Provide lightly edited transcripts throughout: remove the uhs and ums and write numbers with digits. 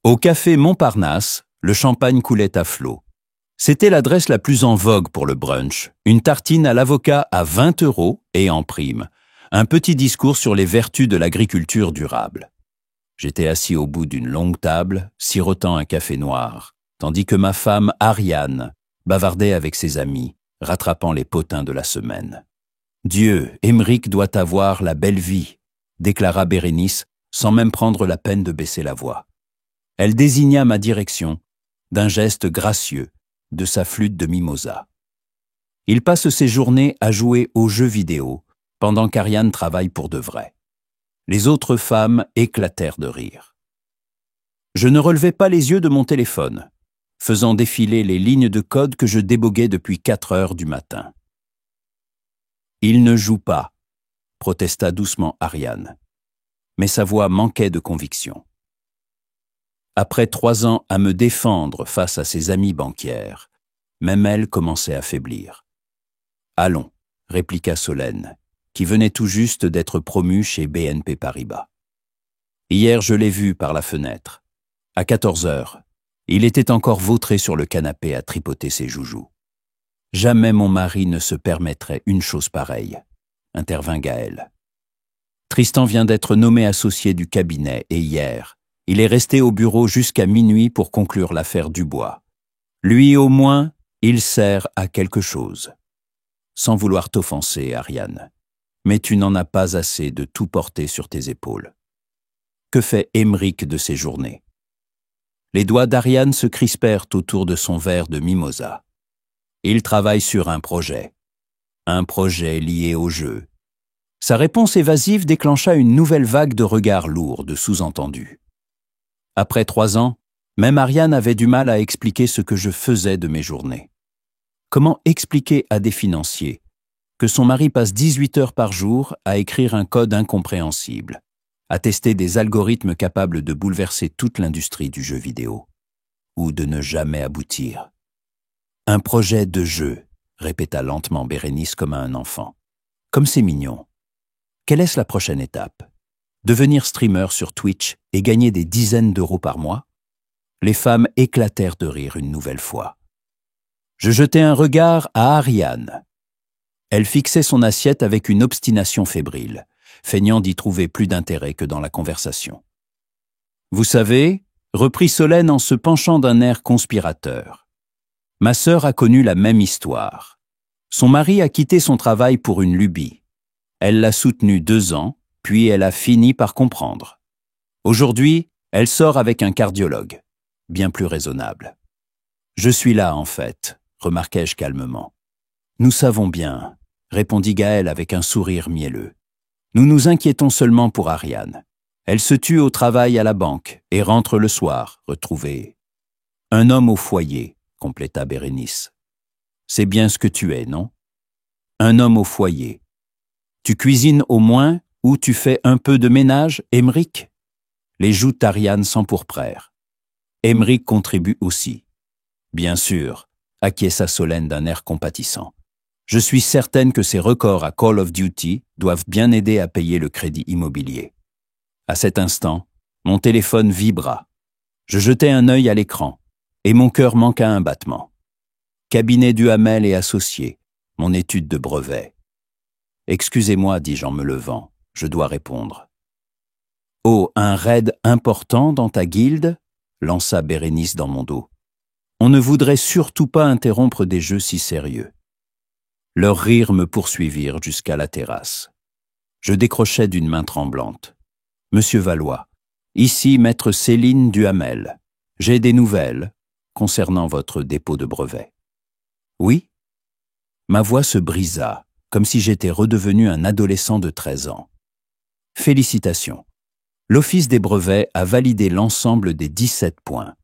Au café Montparnasse, le champagne coulait à flots. C'était l'adresse la plus en vogue pour le brunch. Une tartine à l'avocat à 20 € et en prime. Un petit discours sur les vertus de l'agriculture durable. J'étais assis au bout d'une longue table, sirotant un café noir, tandis que ma femme, Ariane, bavardait avec ses amis, rattrapant les potins de la semaine. « Dieu, Émeric doit avoir la belle vie », déclara Bérénice, sans même prendre la peine de baisser la voix. Elle désigna ma direction, d'un geste gracieux, de sa flûte de mimosa. Il passe ses journées à jouer aux jeux vidéo, pendant qu'Ariane travaille pour de vrai. Les autres femmes éclatèrent de rire. Je ne relevais pas les yeux de mon téléphone, faisant défiler les lignes de code que je déboguais depuis 4 heures du matin. « Il ne joue pas », protesta doucement Ariane, mais sa voix manquait de conviction. Après 3 ans à me défendre face à ses amies banquières, même elle commençait à faiblir. « Allons », répliqua Solène, qui venait tout juste d'être promue chez BNP Paribas. Hier, je l'ai vu par la fenêtre. À 14 heures, il était encore vautré sur le canapé à tripoter ses joujoux. Jamais mon mari ne se permettrait une chose pareille, intervint Gaël. Tristan vient d'être nommé associé du cabinet et hier, il est resté au bureau jusqu'à minuit pour conclure l'affaire Dubois. Lui, au moins, il sert à quelque chose. Sans vouloir t'offenser, Ariane, mais tu n'en as pas assez de tout porter sur tes épaules. Que fait Émeric de ses journées? Les doigts d'Ariane se crispèrent autour de son verre de mimosa. Il travaille sur un projet lié au jeu. Sa réponse évasive déclencha une nouvelle vague de regards lourds, de sous-entendus. Après 3 ans, même Ariane avait du mal à expliquer ce que je faisais de mes journées. Comment expliquer à des financiers que son mari passe 18 heures par jour à écrire un code incompréhensible, à tester des algorithmes capables de bouleverser toute l'industrie du jeu vidéo, ou de ne jamais aboutir? Un projet de jeu, répéta lentement Bérénice comme à un enfant. Comme c'est mignon. Quelle est-ce la prochaine étape? Devenir streamer sur Twitch et gagner des dizaines d'euros par mois? Les femmes éclatèrent de rire une nouvelle fois. Je jetai un regard à Ariane. Elle fixait son assiette avec une obstination fébrile, feignant d'y trouver plus d'intérêt que dans la conversation. « Vous savez, » reprit Solène en se penchant d'un air conspirateur, « ma sœur a connu la même histoire. Son mari a quitté son travail pour une lubie. Elle l'a soutenu 2 ans, puis elle a fini par comprendre. Aujourd'hui, elle sort avec un cardiologue, bien plus raisonnable. Je suis là, en fait, remarquai-je calmement. Nous savons bien, répondit Gaël avec un sourire mielleux. Nous nous inquiétons seulement pour Ariane. Elle se tue au travail à la banque et rentre le soir, retrouvée. Un homme au foyer, compléta Bérénice. C'est bien ce que tu es, non? Un homme au foyer. Tu cuisines au moins ou tu fais un peu de ménage, Émeric? Les joues d'Ariane s'empourprèrent. Émeric contribue aussi. Bien sûr, acquiesça Solène d'un air compatissant. Je suis certaine que ses records à Call of Duty doivent bien aider à payer le crédit immobilier. À cet instant, mon téléphone vibra. Je jetai un œil à l'écran, et mon cœur manqua un battement. Cabinet Duhamel et associé, mon étude de brevet. Excusez-moi, dis-je en me levant, je dois répondre. Oh, un raid important dans ta guilde? Lança Bérénice dans mon dos. On ne voudrait surtout pas interrompre des jeux si sérieux. Leurs rires me poursuivirent jusqu'à la terrasse. Je décrochai d'une main tremblante. Monsieur Valois, ici maître Céline Duhamel. J'ai des nouvelles concernant votre dépôt de brevet. Oui? Ma voix se brisa, comme si j'étais redevenu un adolescent de 13 ans. Félicitations. L'Office des brevets a validé l'ensemble des 17 points.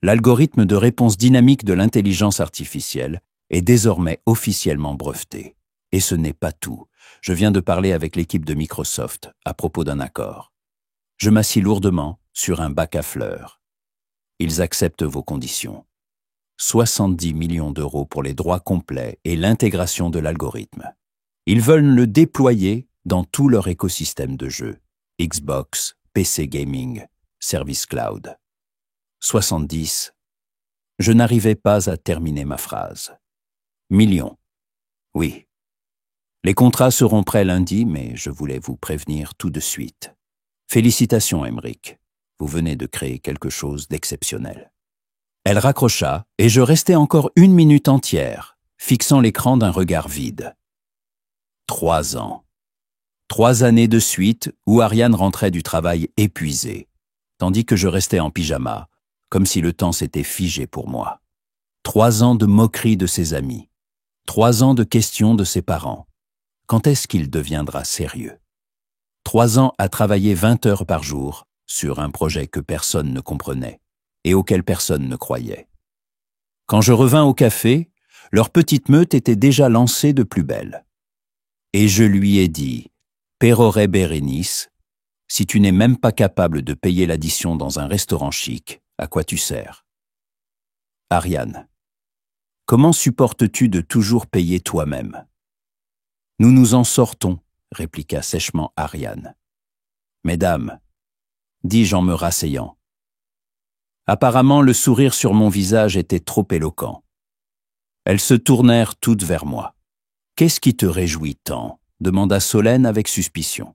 L'algorithme de réponse dynamique de l'intelligence artificielle est désormais officiellement breveté. Et ce n'est pas tout. Je viens de parler avec l'équipe de Microsoft à propos d'un accord. Je m'assis lourdement sur un bac à fleurs. Ils acceptent vos conditions. 70 millions d'euros pour les droits complets et l'intégration de l'algorithme. Ils veulent le déployer dans tout leur écosystème de jeux. Xbox, PC Gaming, Service Cloud. 70. Je n'arrivais pas à terminer ma phrase. Millions. Oui. Les contrats seront prêts lundi, mais je voulais vous prévenir tout de suite. Félicitations, Emmerich. Vous venez de créer quelque chose d'exceptionnel. Elle raccrocha, et je restai encore 1 minute entière, fixant l'écran d'un regard vide. 3 ans. 3 années de suite où Ariane rentrait du travail épuisée, tandis que je restais en pyjama, comme si le temps s'était figé pour moi. 3 ans de moqueries de ses amis. 3 ans de questions de ses parents. Quand est-ce qu'il deviendra sérieux? 3 ans à travailler 20 heures par jour sur un projet que personne ne comprenait et auquel personne ne croyait. Quand je revins au café, leur petite meute était déjà lancée de plus belle. Et je lui ai dit, Péroré Bérénice, si tu n'es même pas capable de payer l'addition dans un restaurant chic, à quoi tu sers? Ariane, comment supportes-tu de toujours payer toi-même? Nous nous en sortons, répliqua sèchement Ariane. Mesdames, dis-je en me rasseyant. Apparemment, le sourire sur mon visage était trop éloquent. Elles se tournèrent toutes vers moi. Qu'est-ce qui te réjouit tant? Demanda Solène avec suspicion.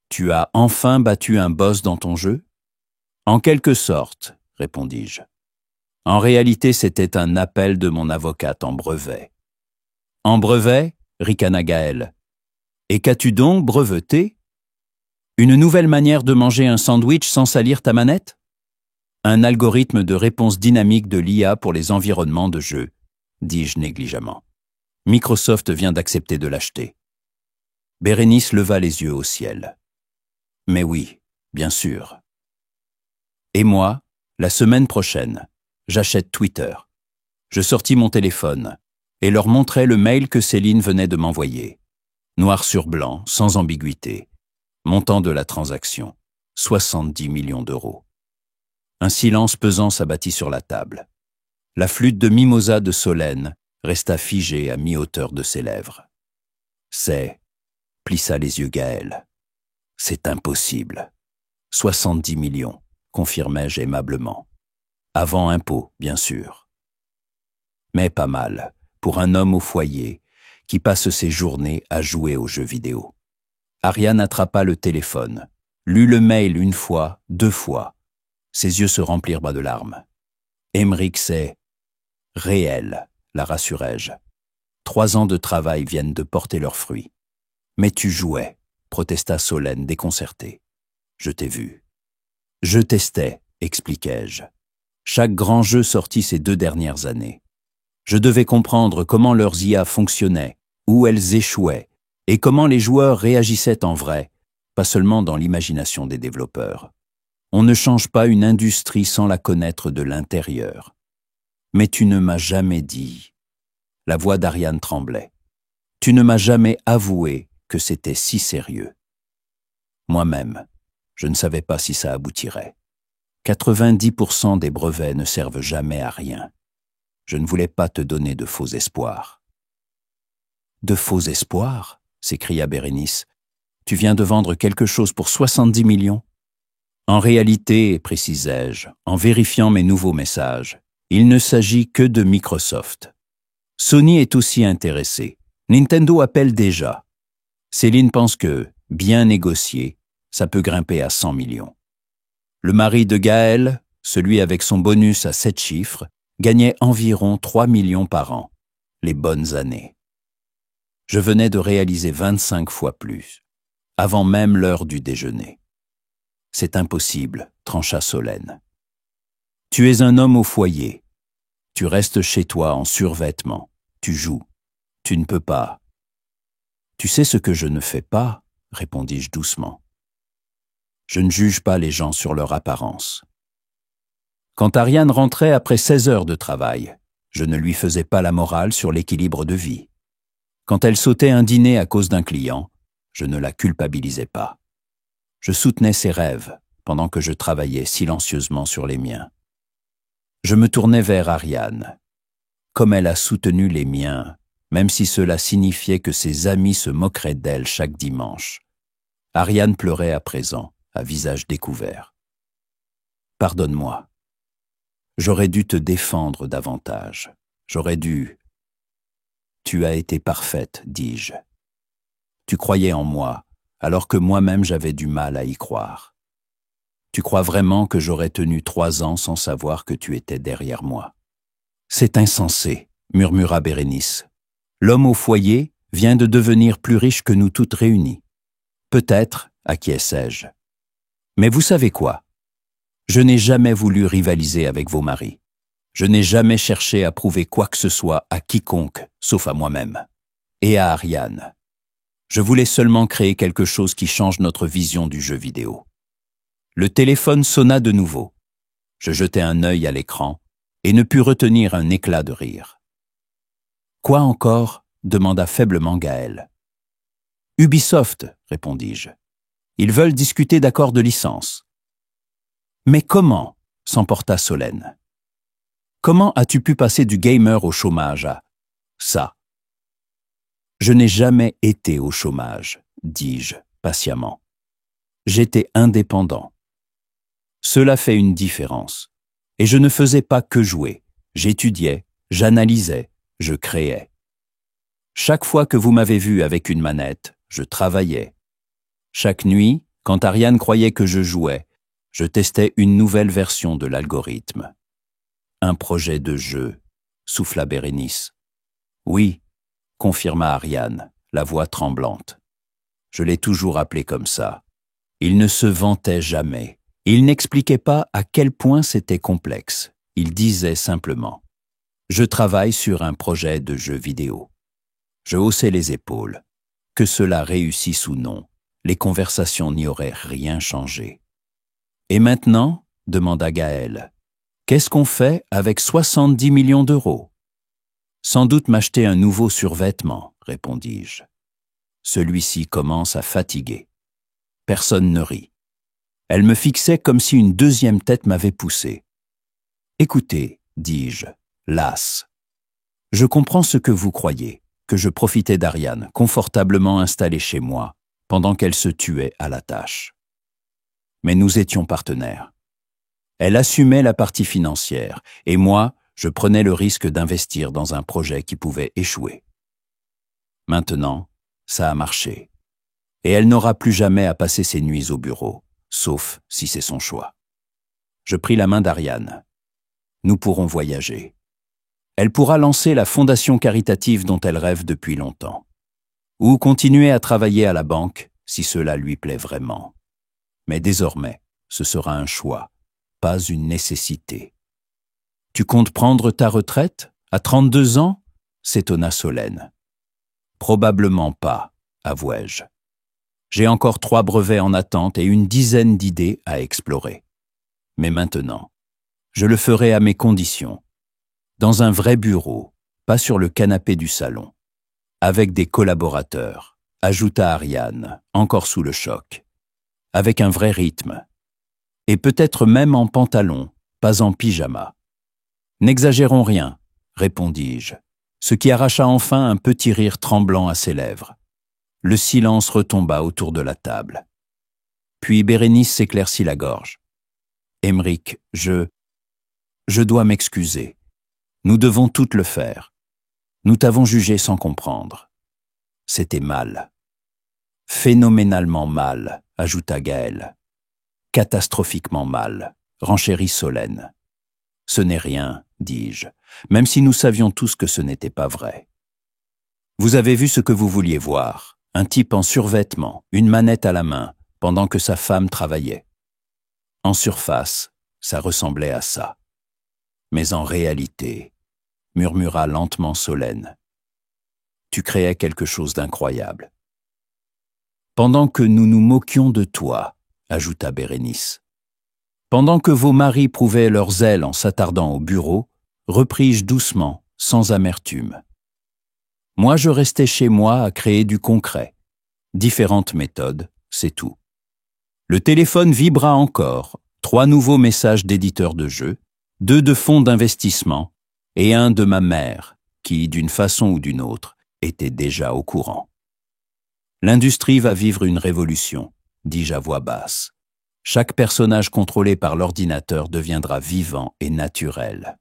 Tu as enfin battu un boss dans ton jeu? En quelque sorte, répondis-je. En réalité, c'était un appel de mon avocate en brevet. En brevet? Ricana Gaël. Et qu'as-tu donc breveté? Une nouvelle manière de manger un sandwich sans salir ta manette? Un algorithme de réponse dynamique de l'IA pour les environnements de jeu, dis-je négligemment. Microsoft vient d'accepter de l'acheter. Bérénice leva les yeux au ciel. Mais oui, bien sûr. Et moi, la semaine prochaine, j'achète Twitter. Je sortis mon téléphone et leur montrai le mail que Céline venait de m'envoyer. Noir sur blanc, sans ambiguïté. Montant de la transaction, 70 millions d'euros. Un silence pesant s'abattit sur la table. La flûte de mimosa de Solène resta figée à mi-hauteur de ses lèvres. C'est, plissa les yeux Gaël. C'est impossible. 70 millions, confirmai-je aimablement. Avant impôt, bien sûr. Mais pas mal, pour un homme au foyer qui passe ses journées à jouer aux jeux vidéo. Ariane attrapa le téléphone, lut le mail 1 fois, 2 fois. Ses yeux se remplirent de larmes. Emmerich, c'est réel, la rassurai-je. 3 ans de travail viennent de porter leurs fruits. Mais tu jouais, protesta Solène déconcertée. Je t'ai vu. Je testais, expliquai-je. Chaque grand jeu sorti ces 2 dernières années. Je devais comprendre comment leurs IA fonctionnaient, où elles échouaient, et comment les joueurs réagissaient en vrai, pas seulement dans l'imagination des développeurs. On ne change pas une industrie sans la connaître de l'intérieur. Mais tu ne m'as jamais dit. La voix d'Ariane tremblait. Tu ne m'as jamais avoué que c'était si sérieux. Moi-même, je ne savais pas si ça aboutirait. 90% des brevets ne servent jamais à rien. Je ne voulais pas te donner de faux espoirs. De faux espoirs? S'écria Bérénice. Tu viens de vendre quelque chose pour 70 millions? En réalité, précisai-je, en vérifiant mes nouveaux messages, il ne s'agit que de Microsoft. Sony est aussi intéressé. Nintendo appelle déjà. Céline pense que, bien négocié, ça peut grimper à 100 millions. Le mari de Gaël, celui avec son bonus à 7 chiffres, gagnait environ 3 millions par an, les bonnes années. Je venais de réaliser 25 fois plus, avant même l'heure du déjeuner. C'est impossible, trancha Solène. Tu es un homme au foyer. Tu restes chez toi en survêtement. Tu joues. Tu ne peux pas. Tu sais ce que je ne fais pas, répondis-je doucement. Je ne juge pas les gens sur leur apparence. Quand Ariane rentrait après 16 heures de travail, je ne lui faisais pas la morale sur l'équilibre de vie. Quand elle sautait un dîner à cause d'un client, je ne la culpabilisais pas. Je soutenais ses rêves pendant que je travaillais silencieusement sur les miens. Je me tournais vers Ariane. Comme elle a soutenu les miens, même si cela signifiait que ses amis se moqueraient d'elle chaque dimanche. Ariane pleurait à présent, à visage découvert. Pardonne-moi. J'aurais dû te défendre davantage. J'aurais dû... Tu as été parfaite, dis-je. Tu croyais en moi, alors que moi-même j'avais du mal à y croire. Tu crois vraiment que j'aurais tenu 3 ans sans savoir que tu étais derrière moi? C'est insensé, murmura Bérénice. L'homme au foyer vient de devenir plus riche que nous toutes réunies. Peut-être, acquiesçai-je. Mais vous savez quoi? Je n'ai jamais voulu rivaliser avec vos maris. Je n'ai jamais cherché à prouver quoi que ce soit à quiconque, sauf à moi-même. Et à Ariane. Je voulais seulement créer quelque chose qui change notre vision du jeu vidéo. Le téléphone sonna de nouveau. Je jetai un œil à l'écran et ne pus retenir un éclat de rire. « Quoi encore ?» demanda faiblement Gaël. « Ubisoft, répondis-je. Ils veulent discuter d'accords de licence. »« Mais comment ?» s'emporta Solène. « Comment as-tu pu passer du gamer au chômage à ça ?»« Je n'ai jamais été au chômage, dis-je patiemment. J'étais indépendant. Cela fait une différence. Et je ne faisais pas que jouer. J'étudiais, j'analysais, je créais. Chaque fois que vous m'avez vu avec une manette, je travaillais. Chaque nuit, quand Ariane croyait que je jouais, je testais une nouvelle version de l'algorithme. Un projet de jeu, souffla Bérénice. Oui, confirma Ariane, la voix tremblante. Je l'ai toujours appelé comme ça. Il ne se vantait jamais. Il n'expliquait pas à quel point c'était complexe. Il disait simplement « Je travaille sur un projet de jeu vidéo ». Je haussais les épaules. Que cela réussisse ou non, les conversations n'y auraient rien changé. « Et maintenant ?» demanda Gaël. « Qu'est-ce qu'on fait avec 70 millions d'euros ?»« Sans doute m'acheter un nouveau survêtement, » répondis-je. Celui-ci commence à fatiguer. Personne ne rit. Elle me fixait comme si une deuxième tête m'avait poussé. « Écoutez, dis-je, lasse. Je comprends ce que vous croyez, que je profitais d'Ariane, confortablement installée chez moi, pendant qu'elle se tuait à la tâche. Mais nous étions partenaires. Elle assumait la partie financière, et moi, je prenais le risque d'investir dans un projet qui pouvait échouer. Maintenant, ça a marché. Et elle n'aura plus jamais à passer ses nuits au bureau, sauf si c'est son choix. Je pris la main d'Ariane. Nous pourrons voyager. Elle pourra lancer la fondation caritative dont elle rêve depuis longtemps. Ou continuer à travailler à la banque, si cela lui plaît vraiment. Mais désormais, ce sera un choix, pas une nécessité. « Tu comptes prendre ta retraite, à 32 ans ?» s'étonna Solène. « Probablement pas, avouai-je. J'ai encore 3 brevets en attente et une dizaine d'idées à explorer. Mais maintenant, je le ferai à mes conditions. Dans un vrai bureau, pas sur le canapé du salon. Avec des collaborateurs, ajouta Ariane, encore sous le choc. Avec un vrai rythme. Et peut-être même en pantalon, pas en pyjama. N'exagérons rien, répondis-je, ce qui arracha enfin un petit rire tremblant à ses lèvres. Le silence retomba autour de la table. Puis Bérénice s'éclaircit la gorge. « Aymeric, je dois m'excuser. Nous devons toutes le faire. Nous t'avons jugé sans comprendre. C'était mal. Phénoménalement mal, ajouta Gaël. Catastrophiquement mal, renchérit Solène. Ce n'est rien, dis-je, même si nous savions tous que ce n'était pas vrai. Vous avez vu ce que vous vouliez voir. Un type en survêtement, une manette à la main, pendant que sa femme travaillait. En surface, ça ressemblait à ça. Mais en réalité, murmura lentement Solène, tu créais quelque chose d'incroyable. Pendant que nous nous moquions de toi, ajouta Bérénice. Pendant que vos maris prouvaient leur zèle en s'attardant au bureau, repris-je doucement, sans amertume. Moi, je restais chez moi à créer du concret. Différentes méthodes, c'est tout. Le téléphone vibra encore, 3 nouveaux messages d'éditeurs de jeux, 2 de fonds d'investissement et un de ma mère, qui, d'une façon ou d'une autre, était déjà au courant. L'industrie va vivre une révolution, dis-je à voix basse. Chaque personnage contrôlé par l'ordinateur deviendra vivant et naturel.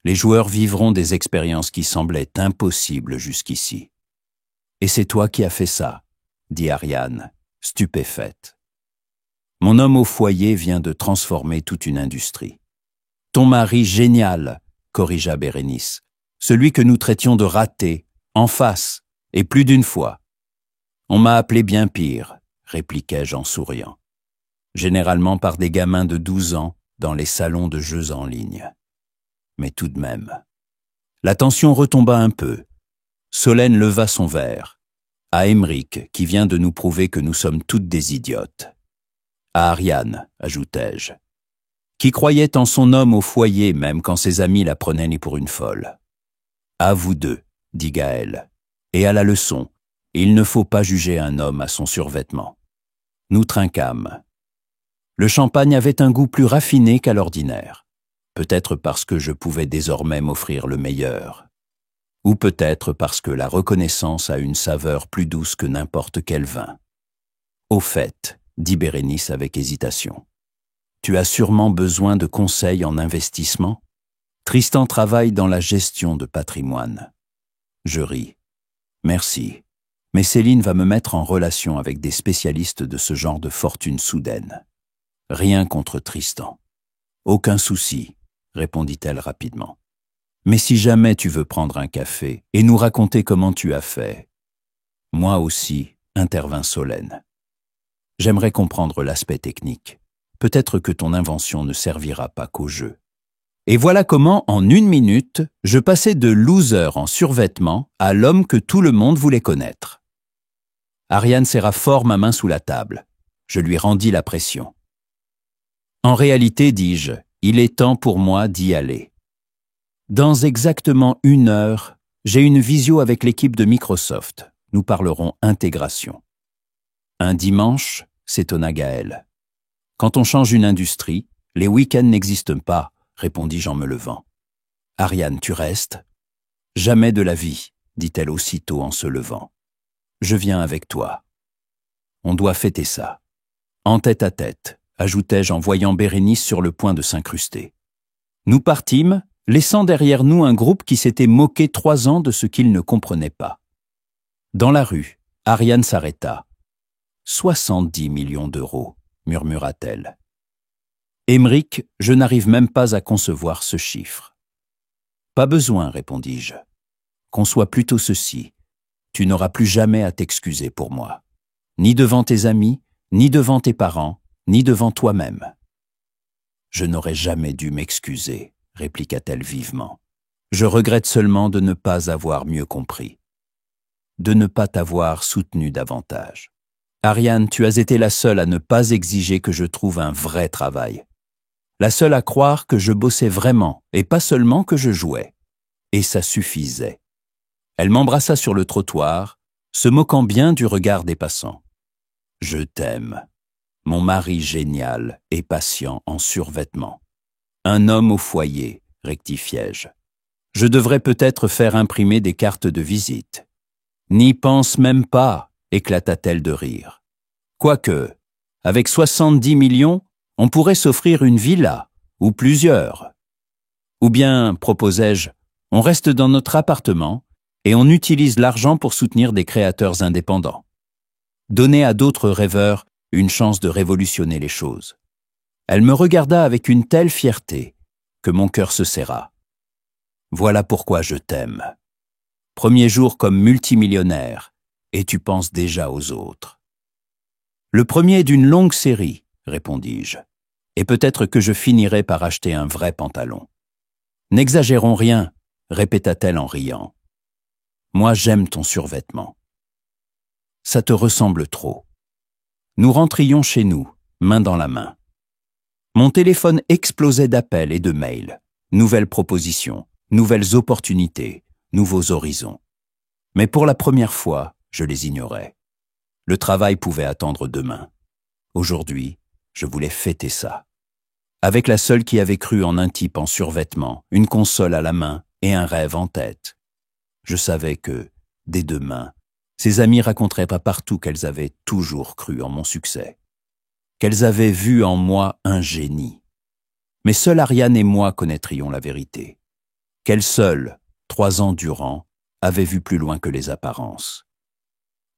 Les joueurs vivront des expériences qui semblaient impossibles jusqu'ici. « Et c'est toi qui as fait ça », dit Ariane, stupéfaite. « Mon homme au foyer vient de transformer toute une industrie. »« Ton mari génial », corrigea Bérénice, « celui que nous traitions de raté, en face, et plus d'une fois. »« On m'a appelé bien pire », répliquai-je en souriant. Généralement par des gamins de 12 ans dans les salons de jeux en ligne. Mais tout de même. La tension retomba un peu. Solène leva son verre. À Émeric, qui vient de nous prouver que nous sommes toutes des idiotes. À Ariane, ajoutai-je, qui croyait en son homme au foyer même quand ses amis la prenaient ni pour une folle. À vous deux, dit Gaël, et à la leçon, il ne faut pas juger un homme à son survêtement. Nous trinquâmes. Le champagne avait un goût plus raffiné qu'à l'ordinaire. Peut-être parce que je pouvais désormais m'offrir le meilleur. Ou peut-être parce que la reconnaissance a une saveur plus douce que n'importe quel vin. Au fait, dit Bérénice avec hésitation, tu as sûrement besoin de conseils en investissement? Tristan travaille dans la gestion de patrimoine. Je ris. Merci, mais Céline va me mettre en relation avec des spécialistes de ce genre de fortune soudaine. Rien contre Tristan. Aucun souci, répondit-elle rapidement. Mais si jamais tu veux prendre un café et nous raconter comment tu as fait. Moi aussi, intervint Solène. J'aimerais comprendre l'aspect technique. Peut-être que ton invention ne servira pas qu'au jeu. Et voilà comment, en 1 minute, je passais de loser en survêtement à l'homme que tout le monde voulait connaître. Ariane serra fort ma main sous la table. Je lui rendis la pression. En réalité, dis-je, il est temps pour moi d'y aller. Dans exactement 1 heure, j'ai une visio avec l'équipe de Microsoft. Nous parlerons intégration. Un dimanche, s'étonna Gaël. Quand on change une industrie, les week-ends n'existent pas, répondis-je en me levant. Ariane, tu restes? Jamais de la vie, dit-elle aussitôt en se levant. Je viens avec toi. On doit fêter ça. En tête à tête, ajoutai-je en voyant Bérénice sur le point de s'incruster. Nous partîmes, laissant derrière nous un groupe qui s'était moqué 3 ans de ce qu'il ne comprenait pas. Dans la rue, Ariane s'arrêta. 70 millions d'euros, murmura-t-elle. Émeric, je n'arrive même pas à concevoir ce chiffre. Pas besoin, répondis-je. Conçois plutôt ceci. Tu n'auras plus jamais à t'excuser pour moi. Ni devant tes amis, ni devant tes parents, ni devant toi-même. Je n'aurais jamais dû m'excuser, répliqua-t-elle vivement. Je regrette seulement de ne pas avoir mieux compris. De ne pas t'avoir soutenu davantage. Ariane, tu as été la seule à ne pas exiger que je trouve un vrai travail. La seule à croire que je bossais vraiment et pas seulement que je jouais. Et ça suffisait. Elle m'embrassa sur le trottoir, se moquant bien du regard des passants. Je t'aime. Mon mari génial et patient en survêtement. Un homme au foyer, rectifiai-je. Je devrais peut-être faire imprimer des cartes de visite. N'y pense même pas, éclata-t-elle de rire. Quoique, avec 70 millions, on pourrait s'offrir une villa, ou plusieurs. Ou bien, proposai-je, on reste dans notre appartement et on utilise l'argent pour soutenir des créateurs indépendants. Donner à d'autres rêveurs une chance de révolutionner les choses. Elle me regarda avec une telle fierté que mon cœur se serra. Voilà pourquoi je t'aime. Premier jour comme multimillionnaire, et tu penses déjà aux autres. Le premier d'une longue série, répondis-je, et peut-être que je finirai par acheter un vrai pantalon. N'exagérons rien, répéta-t-elle en riant. Moi j'aime ton survêtement. Ça te ressemble trop. Nous rentrions chez nous, main dans la main. Mon téléphone explosait d'appels et de mails. Nouvelles propositions, nouvelles opportunités, nouveaux horizons. Mais pour la première fois, je les ignorais. Le travail pouvait attendre demain. Aujourd'hui, je voulais fêter ça. Avec la seule qui avait cru en un type en survêtement, une console à la main et un rêve en tête. Je savais que, dès demain, ses amies raconteraient pas partout qu'elles avaient toujours cru en mon succès. qu'elles avaient vu en moi un génie. Mais seule Ariane et moi connaîtrions la vérité, qu'elle seule, 3 ans durant, avait vu plus loin que les apparences,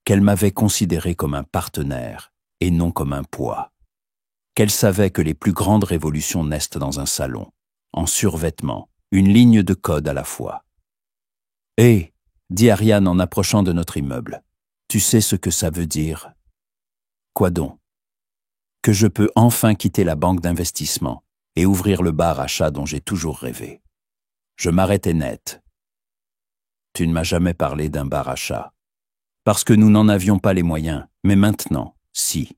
qu'elle m'avait considéré comme un partenaire et non comme un poids, qu'elle savait que les plus grandes révolutions naissent dans un salon, en survêtement, une ligne de code à la fois. « Hé !» dit Ariane en approchant de notre immeuble. « Tu sais ce que ça veut dire ?»« Quoi donc ?»« Que je peux enfin quitter la banque d'investissement et ouvrir le bar à chat dont j'ai toujours rêvé. » Je m'arrêtais net. « Tu ne m'as jamais parlé d'un bar à chat. Parce que nous n'en avions pas les moyens, mais maintenant, si. »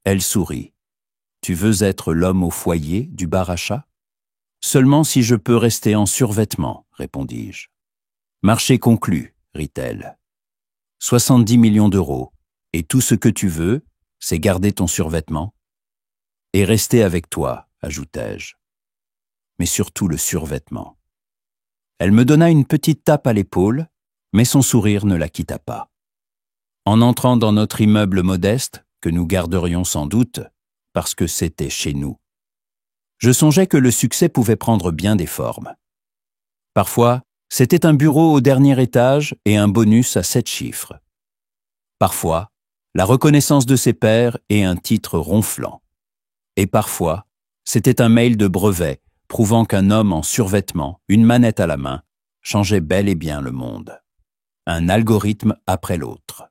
Elle sourit. « Tu veux être l'homme au foyer du bar à chat ? » « Seulement si je peux rester en survêtement, » répondis-je. « Marché conclu, » rit-elle. 70 millions d'euros, et tout ce que tu veux, c'est garder ton survêtement. Et rester avec toi, ajoutai-je. Mais surtout le survêtement. Elle me donna une petite tape à l'épaule, mais son sourire ne la quitta pas. En entrant dans notre immeuble modeste, que nous garderions sans doute, parce que c'était chez nous, je songeais que le succès pouvait prendre bien des formes. Parfois, c'était un bureau au dernier étage et un bonus à 7 chiffres. Parfois, la reconnaissance de ses pairs et un titre ronflant. Et parfois, c'était un mail de brevet prouvant qu'un homme en survêtement, une manette à la main, changeait bel et bien le monde. Un algorithme après l'autre.